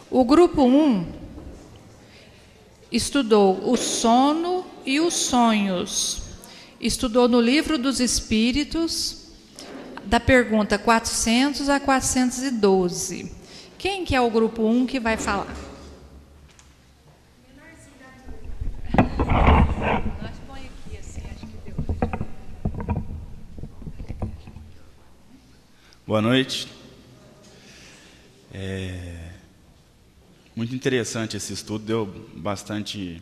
O grupo 1 estudou o sono e os sonhos. Estudou no Livro dos Espíritos, da pergunta 400 a 412. Quem que é o grupo 1 que vai falar? Boa noite. Muito interessante esse estudo, deu bastante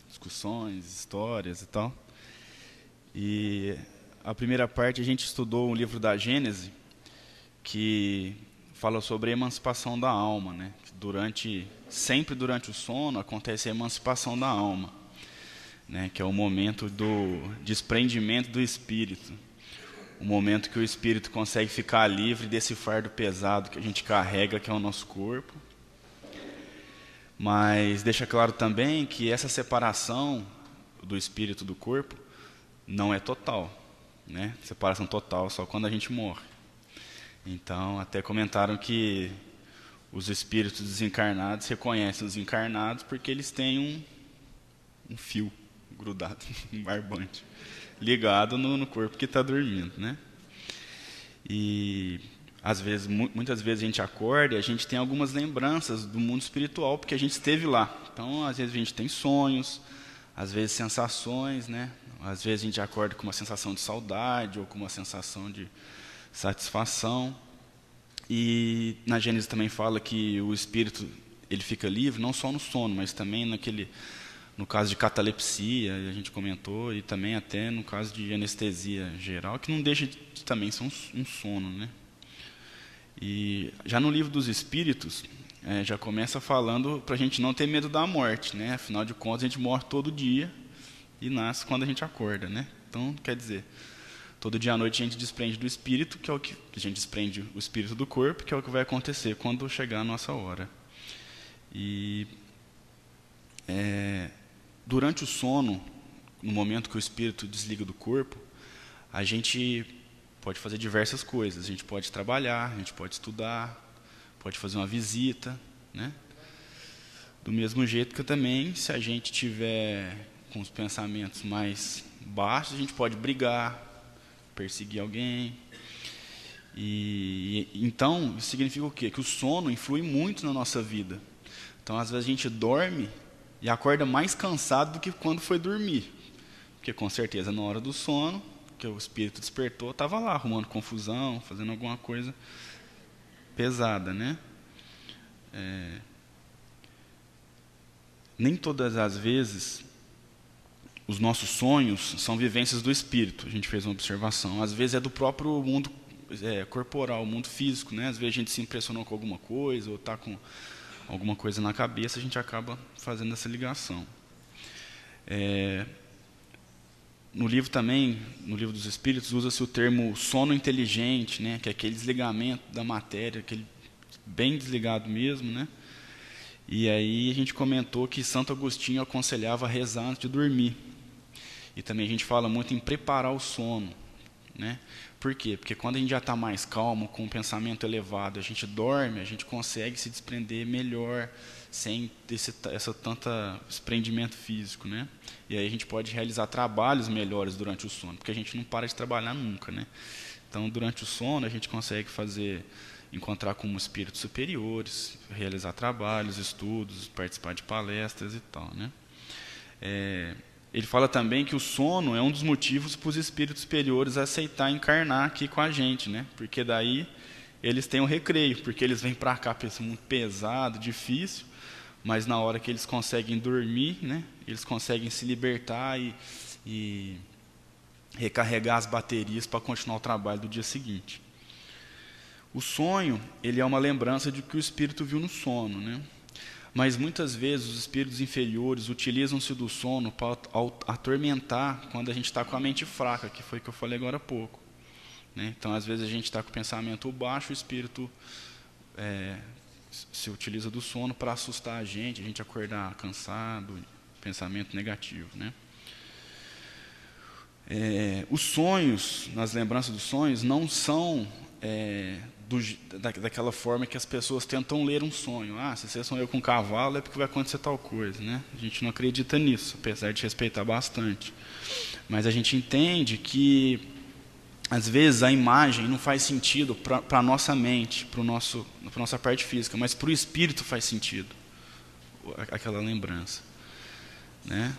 discussões, histórias e tal. E a primeira parte a gente estudou um livro da Gênese que fala sobre a emancipação da alma, né? Sempre durante o sono acontece a emancipação da alma, né? Que é o momento do desprendimento do espírito. O momento que o espírito consegue ficar livre desse fardo pesado que a gente carrega, que é o nosso corpo. Mas deixa claro também que essa separação do espírito do corpo não é total, né? Separação total só quando a gente morre. Então, até comentaram que os espíritos desencarnados reconhecem os encarnados porque eles têm um fio grudado, um barbante, ligado no corpo que está dormindo, né? E às vezes, muitas vezes a gente acorda e a gente tem algumas lembranças do mundo espiritual porque a gente esteve lá. Então, às vezes a gente tem sonhos, às vezes sensações, né? Às vezes a gente acorda com uma sensação de saudade ou com uma sensação de satisfação. E na Gênesis também fala que o espírito ele fica livre não só no sono, mas também no caso de catalepsia, a gente comentou, e também até no caso de anestesia geral, que não deixa de também ser um sono, né? E já no Livro dos Espíritos, já começa falando para a gente não ter medo da morte, né? Afinal de contas, a gente morre todo dia e nasce quando a gente acorda, né? Então, quer dizer, todo dia à noite a gente desprende do espírito, que é o que a gente desprende o espírito do corpo, que é o que vai acontecer quando chegar a nossa hora. E durante o sono, no momento que o espírito desliga do corpo, a gente pode fazer diversas coisas. A gente pode trabalhar, a gente pode estudar, pode fazer uma visita, né? Do mesmo jeito que também, se a gente tiver com os pensamentos mais baixos, a gente pode brigar, perseguir alguém. E então, isso significa o quê? Que o sono influi muito na nossa vida. Então, às vezes a gente dorme e acorda mais cansado do que quando foi dormir. Porque, com certeza, na hora do sono, que o espírito despertou, estava lá, arrumando confusão, fazendo alguma coisa pesada, né? Nem todas as vezes os nossos sonhos são vivências do espírito. A gente fez uma observação. Às vezes é do próprio mundo corporal, o mundo físico, né? Às vezes a gente se impressionou com alguma coisa ou está com alguma coisa na cabeça, a gente acaba fazendo essa ligação. No livro também, no Livro dos Espíritos, usa-se o termo sono inteligente, né? Que é aquele desligamento da matéria, aquele bem desligado mesmo, né? E aí a gente comentou que Santo Agostinho aconselhava a rezar antes de dormir. E também a gente fala muito em preparar o sono, né? Por quê? Porque quando a gente já está mais calmo, com um pensamento elevado, a gente dorme, a gente consegue se desprender melhor, sem essa tanta desprendimento físico, né? E aí a gente pode realizar trabalhos melhores durante o sono, porque a gente não para de trabalhar nunca, né? Então, durante o sono, a gente consegue encontrar com espíritos superiores, realizar trabalhos, estudos, participar de palestras e tal, né? Ele fala também que o sono é um dos motivos para os espíritos superiores aceitar encarnar aqui com a gente, né? Porque daí eles têm um recreio, porque eles vêm para cá para esse mundo pesado, difícil, mas na hora que eles conseguem dormir, né? Eles conseguem se libertar e recarregar as baterias para continuar o trabalho do dia seguinte. O sonho, ele é uma lembrança de que o espírito viu no sono, né? Mas muitas vezes os espíritos inferiores utilizam-se do sono para atormentar quando a gente está com a mente fraca, que foi o que eu falei agora há pouco, né? Então, às vezes a gente está com o pensamento baixo, o espírito se utiliza do sono para assustar a gente acordar cansado, pensamento negativo, né? Os sonhos, nas lembranças dos sonhos, não são daquela forma que as pessoas tentam ler um sonho. Se você sonhou com um cavalo, é porque vai acontecer tal coisa, né? A gente não acredita nisso, apesar de respeitar bastante. Mas a gente entende que, às vezes, a imagem não faz sentido para a nossa mente, para a nossa parte física, mas para o espírito faz sentido aquela lembrança, né?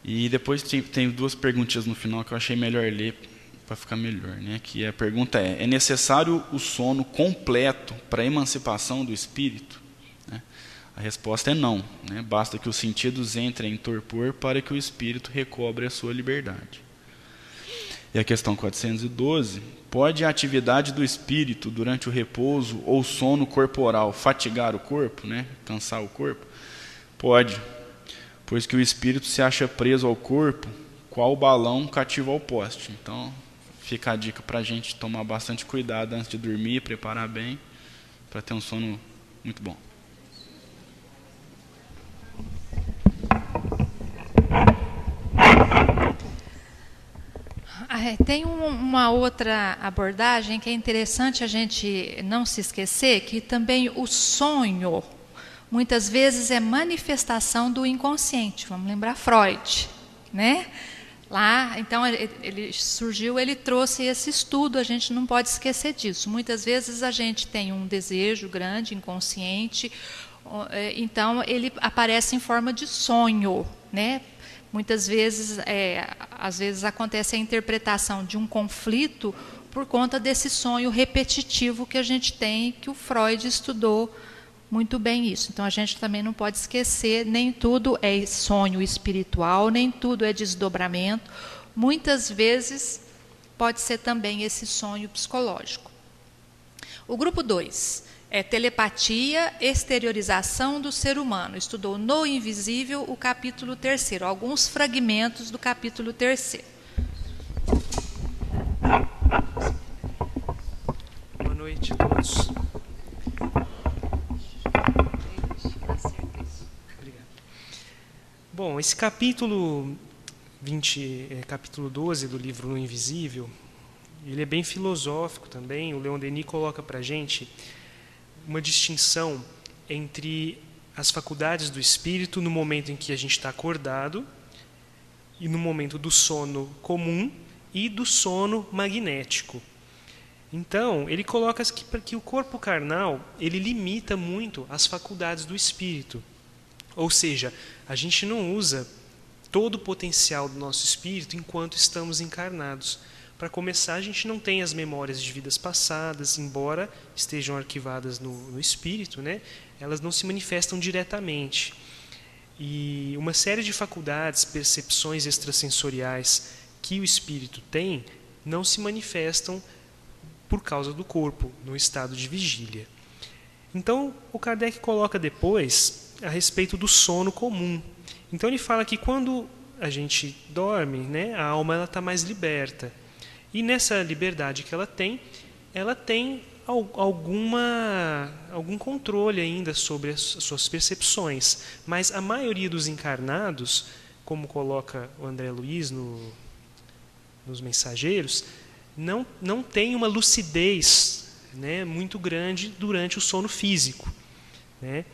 E depois tem 2 perguntinhas no final que eu achei melhor ler para ficar melhor, né? Que a pergunta é necessário o sono completo para a emancipação do espírito? Né? A resposta é não, né? Basta que os sentidos entrem em torpor para que o espírito recobre a sua liberdade. E a questão 412, pode a atividade do espírito durante o repouso ou sono corporal fatigar o corpo, né? Cansar o corpo? Pode, pois que o espírito se acha preso ao corpo, qual balão cativo ao poste. Então, fica a dica para a gente tomar bastante cuidado antes de dormir, preparar bem, para ter um sono muito bom. Tem uma outra abordagem que é interessante a gente não se esquecer, que também o sonho, muitas vezes, é manifestação do inconsciente. Vamos lembrar Freud, né? Lá, então, ele surgiu, ele trouxe esse estudo, a gente não pode esquecer disso. Muitas vezes a gente tem um desejo grande, inconsciente, então ele aparece em forma de sonho, né? Muitas vezes, às vezes acontece a interpretação de um conflito por conta desse sonho repetitivo que a gente tem, que o Freud estudou muito bem isso. Então, a gente também não pode esquecer, nem tudo é sonho espiritual, nem tudo é desdobramento. Muitas vezes, pode ser também esse sonho psicológico. O grupo 2 é telepatia, exteriorização do ser humano. Estudou no Invisível o capítulo 3º, alguns fragmentos do capítulo 3º. Boa noite a todos. Bom, esse capítulo 12 do livro No Invisível, ele é bem filosófico também. O Leon Denis coloca para a gente uma distinção entre as faculdades do espírito no momento em que a gente está acordado e no momento do sono comum e do sono magnético. Então, ele coloca que o corpo carnal, ele limita muito as faculdades do espírito. Ou seja, a gente não usa todo o potencial do nosso espírito enquanto estamos encarnados. Para começar, a gente não tem as memórias de vidas passadas, embora estejam arquivadas no espírito, né? Elas não se manifestam diretamente. E uma série de faculdades, percepções extrasensoriais que o espírito tem, não se manifestam por causa do corpo, no estado de vigília. Então, o Kardec coloca depois a respeito do sono comum. Então, ele fala que quando a gente dorme, né, a alma está mais liberta. E nessa liberdade que ela tem algum controle ainda sobre as suas percepções. Mas a maioria dos encarnados, como coloca o André Luiz nos Mensageiros, não tem uma lucidez, né, muito grande durante o sono físico, né?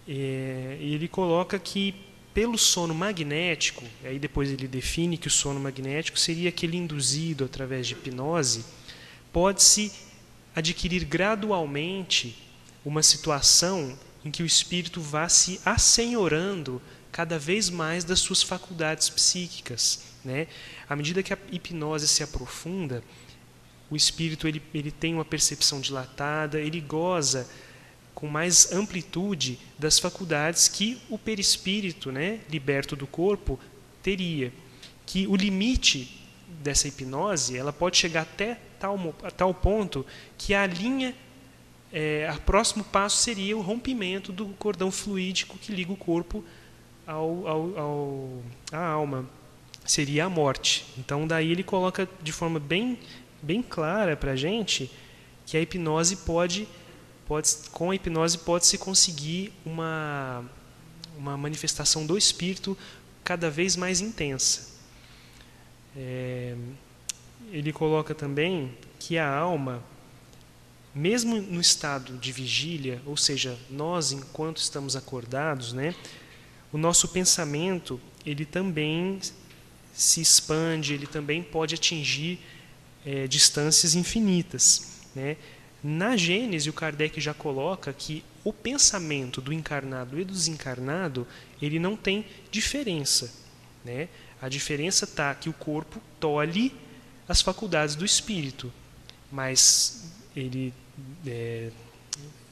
E ele coloca que pelo sono magnético, aí depois ele define que o sono magnético seria aquele induzido através de hipnose, pode-se adquirir gradualmente uma situação em que o espírito vá se assenhorando cada vez mais das suas faculdades psíquicas, né? À medida que a hipnose se aprofunda, o espírito ele tem uma percepção dilatada, ele goza com mais amplitude das faculdades que o perispírito, né, liberto do corpo, teria. Que o limite dessa hipnose, ela pode chegar até tal ponto que a linha, o próximo passo seria o rompimento do cordão fluídico que liga o corpo à alma. Seria a morte. Então, daí ele coloca de forma bem clara para a gente que a hipnose com a hipnose pode-se conseguir uma manifestação do espírito cada vez mais intensa. Ele coloca também que a alma mesmo no estado de vigília, ou seja, nós enquanto estamos acordados, né, o nosso pensamento ele também se expande, ele também pode atingir distâncias infinitas, né? Na Gênese, o Kardec já coloca que o pensamento do encarnado e do desencarnado ele não tem diferença, né? A diferença está que o corpo tolhe as faculdades do espírito, mas ele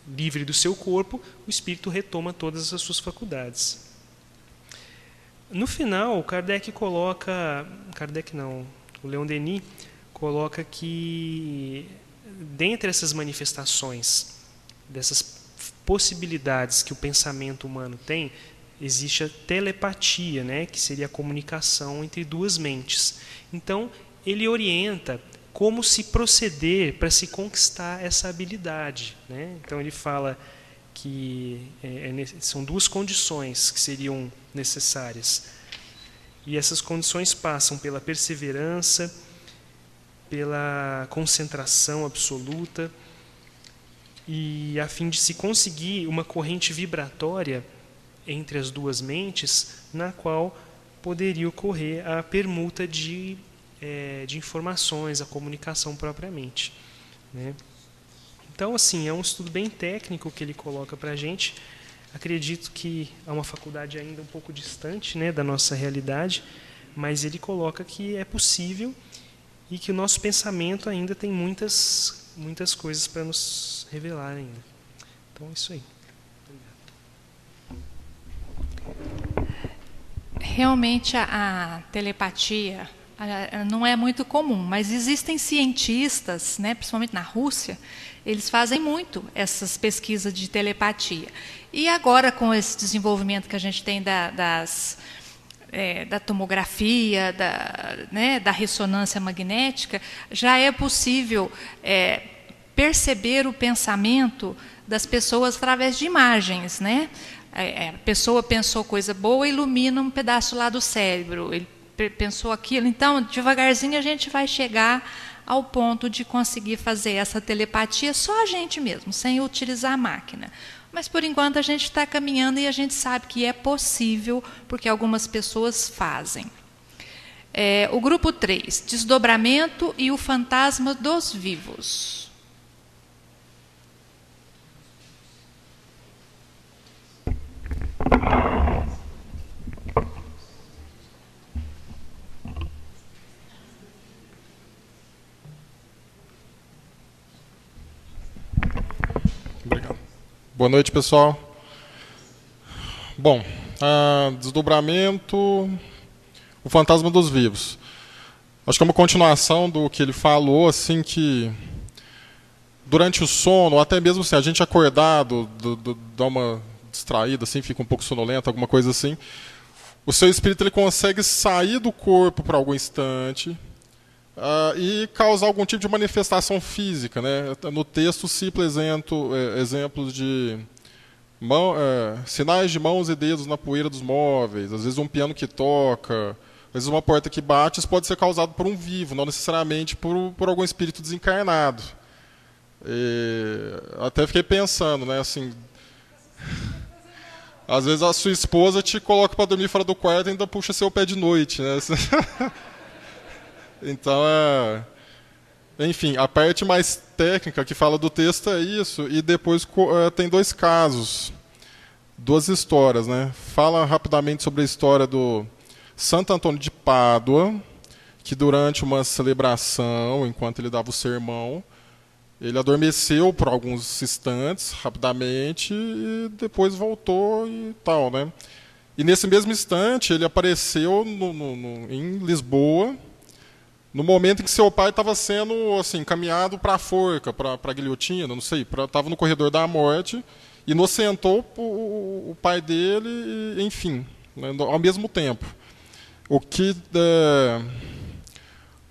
livre do seu corpo, o espírito retoma todas as suas faculdades. No final, o Leon Denis coloca que dentre essas manifestações, dessas possibilidades que o pensamento humano tem, existe a telepatia, né, que seria a comunicação entre duas mentes. Então, ele orienta como se proceder para se conquistar essa habilidade, né? Então, ele fala que são duas condições que seriam necessárias. E essas condições passam pela perseverança, pela concentração absoluta, e a fim de se conseguir uma corrente vibratória entre as duas mentes, na qual poderia ocorrer a permuta de informações, a comunicação propriamente, né? Então, assim, é um estudo bem técnico que ele coloca para a gente. Acredito que é uma faculdade ainda um pouco distante, né, da nossa realidade, mas ele coloca que é possível e que o nosso pensamento ainda tem muitas coisas para nos revelar ainda. Então, é isso aí. Realmente a telepatia não é muito comum, mas existem cientistas, né, principalmente na Rússia, eles fazem muito essas pesquisas de telepatia. E agora, com esse desenvolvimento que a gente tem da tomografia, da ressonância magnética, já é possível perceber o pensamento das pessoas através de imagens, né? A pessoa pensou coisa boa, ilumina um pedaço lá do cérebro, ele pensou aquilo. Então, devagarzinho a gente vai chegar ao ponto de conseguir fazer essa telepatia só a gente mesmo, sem utilizar a máquina. Mas, por enquanto, a gente está caminhando e a gente sabe que é possível, porque algumas pessoas fazem. O grupo 3, desdobramento e o fantasma dos vivos. Obrigado. Boa noite, pessoal. Bom, desdobramento, o fantasma dos vivos. Acho que é uma continuação do que ele falou, assim, que durante o sono, ou até mesmo assim, a gente acordado, dá uma distraída, assim, fica um pouco sonolento, alguma coisa assim, o seu espírito ele consegue sair do corpo por algum instante e causar algum tipo de manifestação física, né? No texto cita exemplos de sinais de mãos e dedos na poeira dos móveis, às vezes um piano que toca, às vezes uma porta que bate. Isso pode ser causado por um vivo, não necessariamente por algum espírito desencarnado. Até fiquei pensando, né, assim, às vezes a sua esposa te coloca para dormir fora do quarto e ainda puxa seu pé de noite, né? Então, enfim, a parte mais técnica que fala do texto é isso, e depois tem dois casos, duas histórias, né? Fala rapidamente sobre a história do Santo Antônio de Pádua, que durante uma celebração, enquanto ele dava o sermão, ele adormeceu por alguns instantes, rapidamente, e depois voltou e tal, né? E nesse mesmo instante, ele apareceu em Lisboa, no momento em que seu pai estava sendo assim, encaminhado para a forca, para a guilhotina, não sei, estava no corredor da morte, inocentou o pai dele, enfim, né, ao mesmo tempo. O que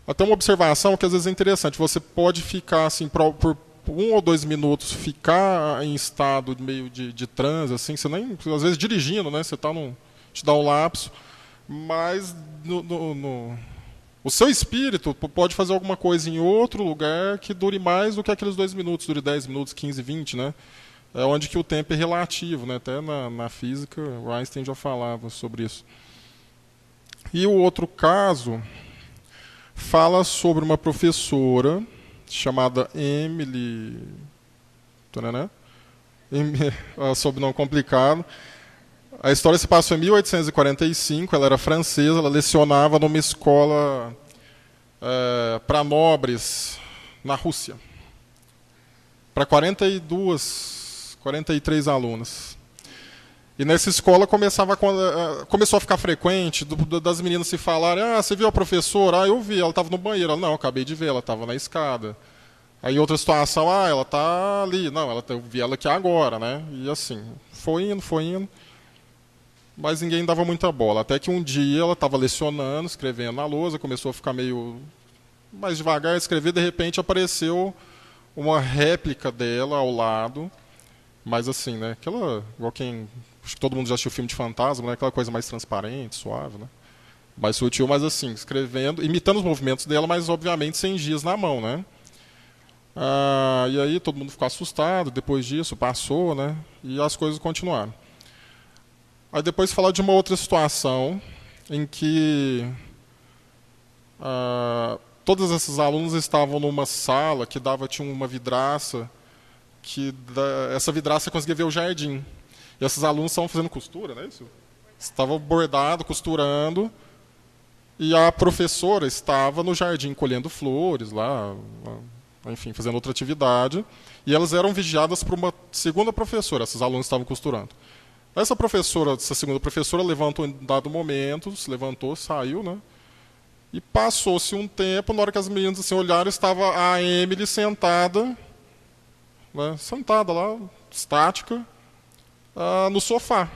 até uma observação que às vezes é interessante, você pode ficar assim por 1 ou 2 minutos, ficar em estado meio de transe, assim, você nem, às vezes dirigindo, né, você te dá um lapso, mas O seu espírito pode fazer alguma coisa em outro lugar que dure mais do que aqueles 2 minutos, dure 10 minutos, 15, 20, né? É onde que o tempo é relativo, né? Até na física, o Einstein já falava sobre isso. E o outro caso fala sobre uma professora chamada Emily, né? Sobrenome complicado. A história se passou em 1845, ela era francesa, ela lecionava numa escola para nobres na Rússia, para 43 alunas. E nessa escola começou a ficar frequente das meninas se falarem: você viu a professora? Eu vi, ela estava no banheiro. Não, acabei de ver, ela estava na escada. Aí outra situação: ela está ali. Não, eu vi ela aqui agora, né? E assim, foi indo. Mas ninguém dava muita bola. Até que um dia ela estava lecionando, escrevendo na lousa, começou a ficar meio mais devagar a escrever, de repente apareceu uma réplica dela ao lado, mas assim, né? Aquela, igual acho que todo mundo já assistiu filme de fantasma, né? Aquela coisa mais transparente, suave, né? Mais sutil, mas assim, escrevendo, imitando os movimentos dela, mas obviamente sem giz na mão, né? E aí todo mundo ficou assustado. Depois disso, passou, né? E as coisas continuaram. Aí depois falar de uma outra situação em que todos esses alunos estavam numa sala que tinha uma vidraça, essa vidraça conseguia ver o jardim. E esses alunos estavam fazendo costura, não é isso? Estavam bordando, costurando, e a professora estava no jardim colhendo flores lá, enfim, fazendo outra atividade, e elas eram vigiadas por uma segunda professora. Esses alunos estavam costurando. Essa segunda professora levantou em dado momento, se levantou, saiu, né? E passou-se um tempo, na hora que as meninas assim, olharam, estava a Emily sentada, né? Sentada lá, estática, no sofá.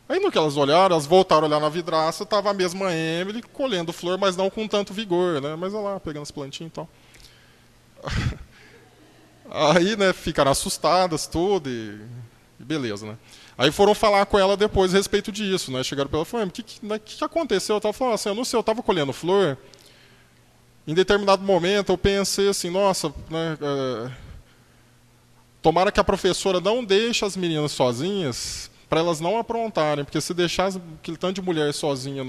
Aí no que elas olharam, elas voltaram a olhar na vidraça, estava a mesma Emily colhendo flor, mas não com tanto vigor, né? Mas olha lá, pegando as plantinhas e tal. Aí, né, ficaram assustadas, tudo, e beleza, né? Aí foram falar com ela depois a respeito disso, né? Chegaram para ela e falaram: o que aconteceu? Ela falou assim: eu não sei, eu estava colhendo flor, em determinado momento eu pensei assim, nossa, né, tomara que a professora não deixe as meninas sozinhas, para elas não aprontarem, porque se deixar aquele tanto de mulher sozinha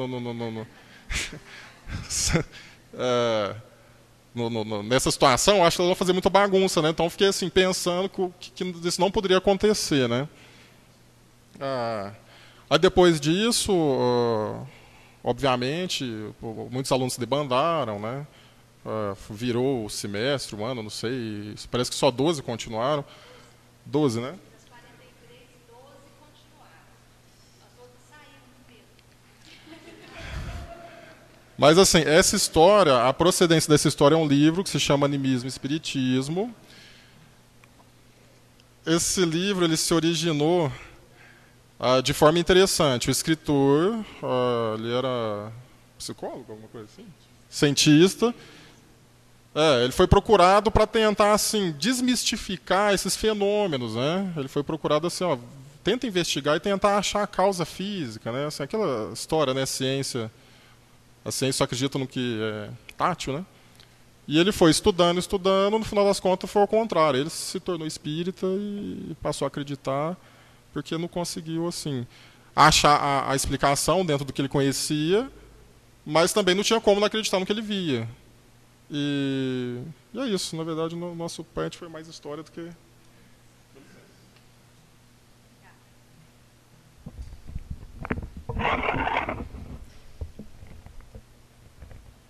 nessa situação, acho que elas vão fazer muita bagunça, né? Então eu fiquei assim, pensando que isso não poderia acontecer, né? Aí depois disso, obviamente, muitos alunos se debandaram, né? Virou o semestre, um ano, não sei, parece que só 12 continuaram. 12, né? Das 43, 12 continuaram. As outras saíram mesmo. Mas assim, essa história, a procedência dessa história é um livro que se chama Animismo e Espiritismo. Esse livro ele se originou de forma interessante. O escritor, ele era psicólogo, alguma coisa assim? Cientista. Ele foi procurado para tentar assim, desmistificar esses fenômenos, né? Ele foi procurado assim, tenta investigar e tentar achar a causa física, né? Assim, aquela história, né? A ciência só acredita no que é tátil, né? E ele foi estudando, no final das contas foi ao contrário. Ele se tornou espírita e passou a acreditar, porque não conseguiu assim achar a explicação dentro do que ele conhecia, mas também não tinha como não acreditar no que ele via. E é isso, na verdade, no nosso parte foi mais história do que...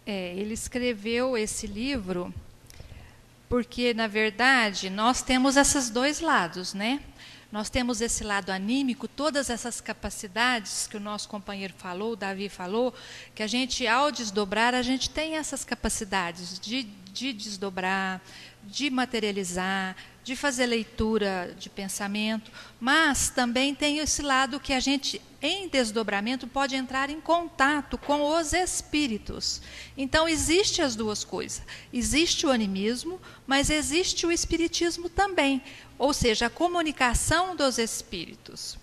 Ele escreveu esse livro porque, na verdade, nós temos esses dois lados, né? Nós temos esse lado anímico, todas essas capacidades que o nosso companheiro falou, o Davi falou, que a gente, ao desdobrar, a gente tem essas capacidades de desdobrar, de materializar, de fazer leitura de pensamento, mas também tem esse lado que a gente, em desdobramento, pode entrar em contato com os espíritos. Então, existe as duas coisas. Existe o animismo, mas existe o espiritismo também, ou seja, a comunicação dos espíritos.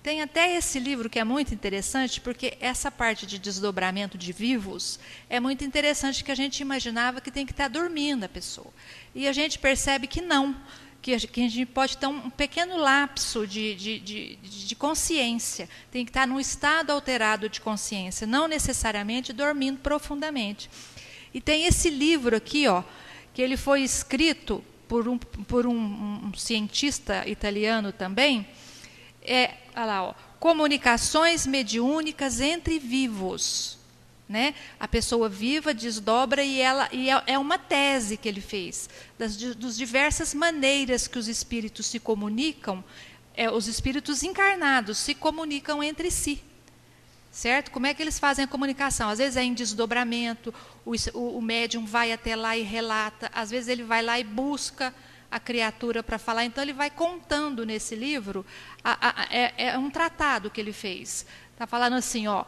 Tem até esse livro que é muito interessante, porque essa parte de desdobramento de vivos é muito interessante, que a gente imaginava que tem que estar dormindo a pessoa. E a gente percebe que não, que a gente pode ter um pequeno lapso de consciência. Tem que estar num estado alterado de consciência, não necessariamente dormindo profundamente. E tem esse livro aqui, ó, que ele foi escrito por um cientista italiano também, olha lá, ó, Comunicações mediúnicas entre vivos. Né? A pessoa viva desdobra e é uma tese que ele fez, das diversas maneiras que os espíritos se comunicam, os espíritos encarnados se comunicam entre si. Certo? Como é que eles fazem a comunicação? Às vezes é em desdobramento, o médium vai até lá e relata, às vezes ele vai lá e busca a criatura para falar, então ele vai contando nesse livro, é um tratado que ele fez. Está falando assim, ó,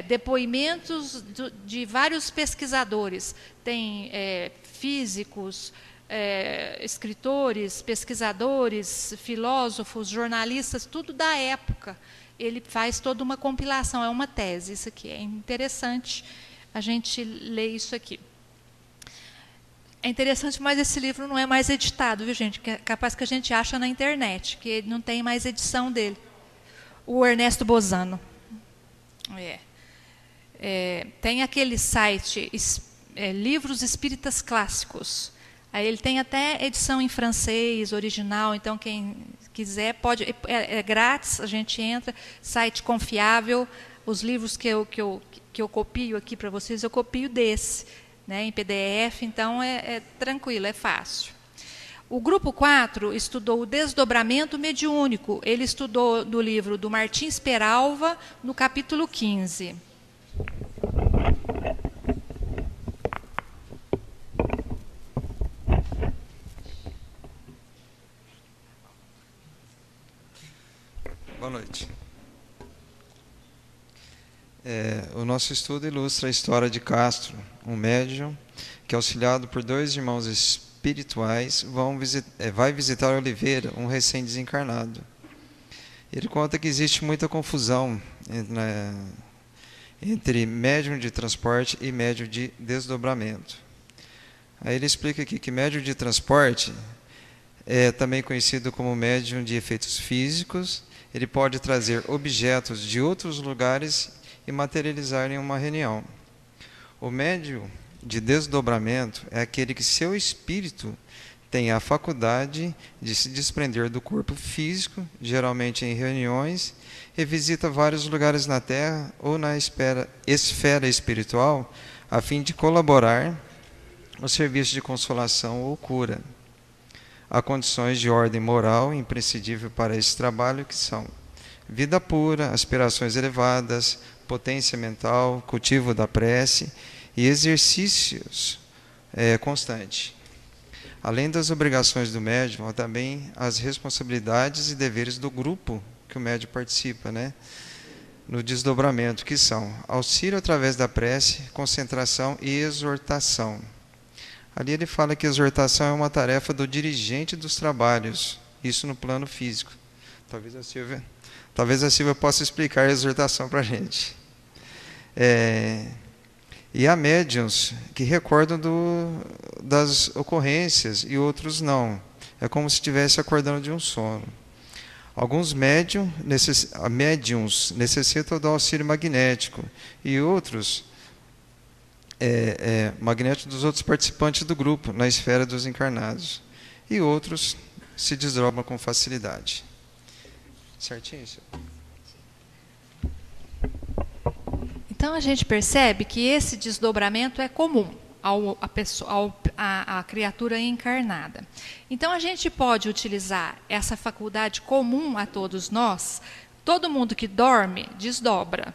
depoimentos de vários pesquisadores, tem físicos, escritores, pesquisadores, filósofos, jornalistas, tudo da época. Ele faz toda uma compilação, é uma tese, isso aqui. É interessante a gente ler isso aqui. É interessante, mas esse livro não é mais editado, viu, gente? Que é capaz que a gente acha na internet, que não tem mais edição dele. O Ernesto Bozano. Tem aquele site, Livros Espíritas Clássicos. Aí ele tem até edição em francês, original, então quem quiser pode, é grátis, a gente entra, site confiável. Os livros que eu copio aqui para vocês, eu copio desse, né, em PDF, então é tranquilo, é fácil. O grupo 4 estudou o desdobramento mediúnico. Ele estudou do livro do Martins Peralva, no capítulo 15. Boa noite. O nosso estudo ilustra a história de Castro, um médium que, auxiliado por 2 irmãos espirituais, vai visitar Oliveira, um recém-desencarnado. Ele conta que existe muita confusão entre médium de transporte e médium de desdobramento. Aí ele explica aqui que médium de transporte é também conhecido como médium de efeitos físicos. Ele pode trazer objetos de outros lugares e materializar em uma reunião. O médium de desdobramento é aquele que seu espírito tem a faculdade de se desprender do corpo físico, geralmente em reuniões, e visita vários lugares na Terra ou na esfera espiritual, a fim de colaborar no serviço de consolação ou cura. Há condições de ordem moral imprescindível para esse trabalho, que são vida pura, aspirações elevadas, potência mental, cultivo da prece e exercícios constantes. Além das obrigações do médium, há também as responsabilidades e deveres do grupo que o médium participa, né, no desdobramento, que são auxílio através da prece, concentração e exortação. Ali ele fala que a exortação é uma tarefa do dirigente dos trabalhos, isso no plano físico. Talvez a Silvia possa explicar a exortação para a gente. E há médiuns que recordam das ocorrências e outros não. É como se estivesse acordando de um sono. Alguns médiuns necessitam do auxílio magnético e outros magnético dos outros participantes do grupo na esfera dos encarnados. E outros se desdobram com facilidade. Certinho, senhor? Então a gente percebe que esse desdobramento é comum à criatura encarnada. Então a gente pode utilizar essa faculdade comum a todos nós. Todo mundo que dorme desdobra,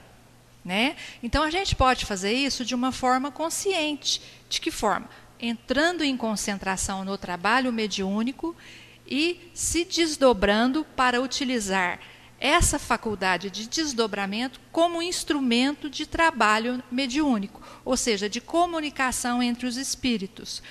né? Então a gente pode fazer isso de uma forma consciente. De que forma? Entrando em concentração no trabalho mediúnico e se desdobrando para utilizar essa faculdade de desdobramento como instrumento de trabalho mediúnico, ou seja, de comunicação entre os espíritos.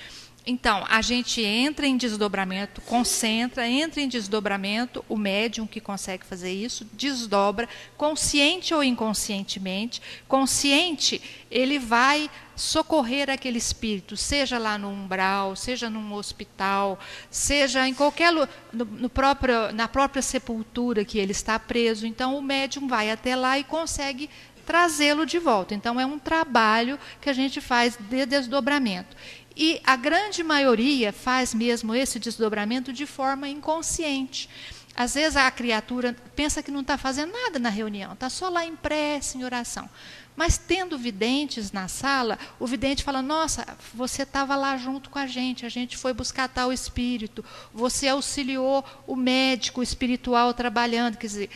Então, a gente entra em desdobramento, concentra, entra em desdobramento, o médium que consegue fazer isso, desdobra, consciente ou inconscientemente. Consciente, ele vai socorrer aquele espírito, seja lá no umbral, seja num hospital, seja em qualquer na própria sepultura que ele está preso. Então, o médium vai até lá e consegue trazê-lo de volta. Então, é um trabalho que a gente faz de desdobramento. E a grande maioria faz mesmo esse desdobramento de forma inconsciente. Às vezes a criatura pensa que não está fazendo nada na reunião, está só lá em prece, em oração. Mas tendo videntes na sala, o vidente fala, nossa, você estava lá junto com a gente foi buscar tal espírito, você auxiliou o médico espiritual trabalhando, quer dizer,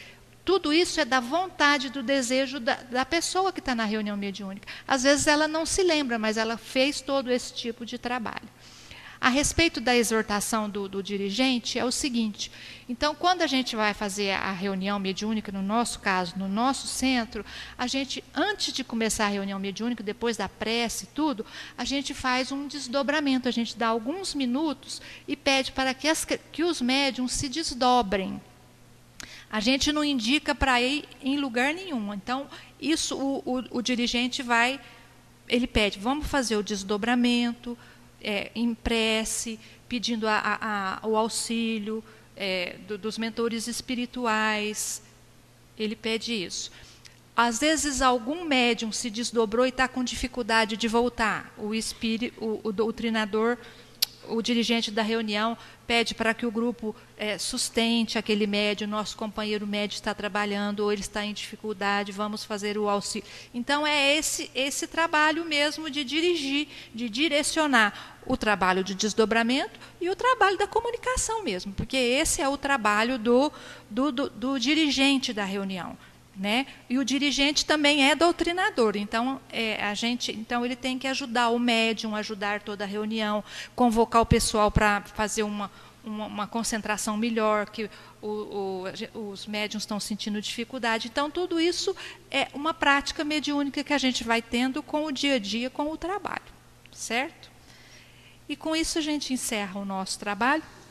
tudo isso é da vontade, do desejo da pessoa que está na reunião mediúnica. Às vezes ela não se lembra, mas ela fez todo esse tipo de trabalho. A respeito da exortação do dirigente, é o seguinte, então, quando a gente vai fazer a reunião mediúnica, no nosso caso, no nosso centro, a gente, antes de começar a reunião mediúnica, depois da prece e tudo, a gente faz um desdobramento, a gente dá alguns minutos e pede para que os médiuns se desdobrem. A gente não indica para ir em lugar nenhum. Então, isso o dirigente ele pede, vamos fazer o desdobramento, em prece, pedindo o auxílio dos mentores espirituais. Ele pede isso. Às vezes, algum médium se desdobrou e está com dificuldade de voltar. O doutrinador, o dirigente da reunião, pede para que o grupo sustente aquele médium, nosso companheiro médium está trabalhando, ou ele está em dificuldade, vamos fazer o auxílio. Então, é esse trabalho mesmo de dirigir, de direcionar o trabalho de desdobramento e o trabalho da comunicação mesmo, porque esse é o trabalho do dirigente da reunião. Né? E o dirigente também é doutrinador, então então ele tem que ajudar o médium, ajudar toda a reunião, convocar o pessoal para fazer uma concentração melhor, que os médiuns estão sentindo dificuldade. Então, tudo isso é uma prática mediúnica que a gente vai tendo com o dia a dia, com o trabalho, certo? E com isso a gente encerra o nosso trabalho.